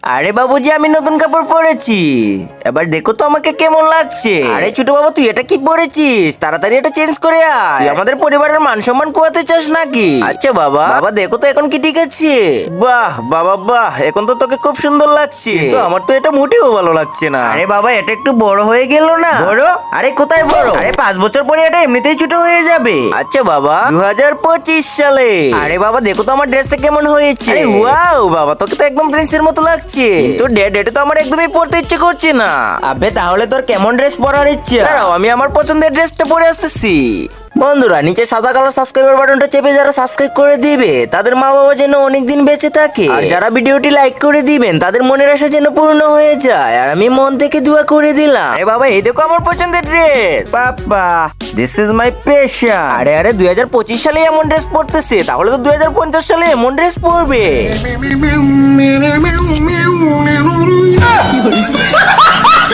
আরে বাবুজি, আমি নতুন কাপড় পরেছি, এবার দেখো তো আমাকে কেমন লাগছে। আরে ছোট বাবা, তুই এটা কি পরেছিস? তাড়াতাড়ি এটা চেঞ্জ করে আয়। তুই আমাদের পরিবারের মান সম্মান কোয়াতে চাস নাকি? আচ্ছা বাবা। বাবা দেখো তো এখন কি ঠিক আছে? বাহ বাবা বাহ, এখন তো তোকে খুব সুন্দর লাগছে, কিন্তু আমার তো এটা মোটেও ভালো লাগছে না। আরে বাবা, এটা একটু বড় হয়ে গেল না? বড়? আরে কোথায় বড়? আরে 5 বছর পরে এটা এমনিতেই ছোট হয়ে যাবে। আচ্ছা বাবা, 2025 সালে। আরে বাবা দেখো তো আমার ড্রেসটা কেমন হয়েছে। ওয়াও বাবা, তোকে তো একদম প্রিন্সের মতো লাগছে, কিন্তু ডেটে তো আমার একদমই পড়তে ইচ্ছে করছে না। আবে তাহলে তোর কেমন ড্রেস পরার ইচ্ছে? দাঁড়াও, আমি আমার পছন্দের ড্রেসটা পরে আসতেছি। বন্ধুরা, নিচে সাদা কালার সাবস্ক্রাইবার বাটনটা চেপে যারা সাবস্ক্রাইব করে দিবে তাদের মা বাবা যেন অনেকদিন বেঁচে থাকে, আর যারা ভিডিওটি লাইক করে দিবেন তাদের মনের আশা যেন পূর্ণ হয়ে যায়, আর আমি মন থেকে দোয়া করে দিলাম। আরে বাবা, এই দেখো আমার পছন্দের ড্রেস। বাবা, দিস ইজ মাই পেশন। আরে আরে 2025 সালে এমন ড্রেস পরতেছে, তাহলে তো 2050 সালে এমন ড্রেস পরবে।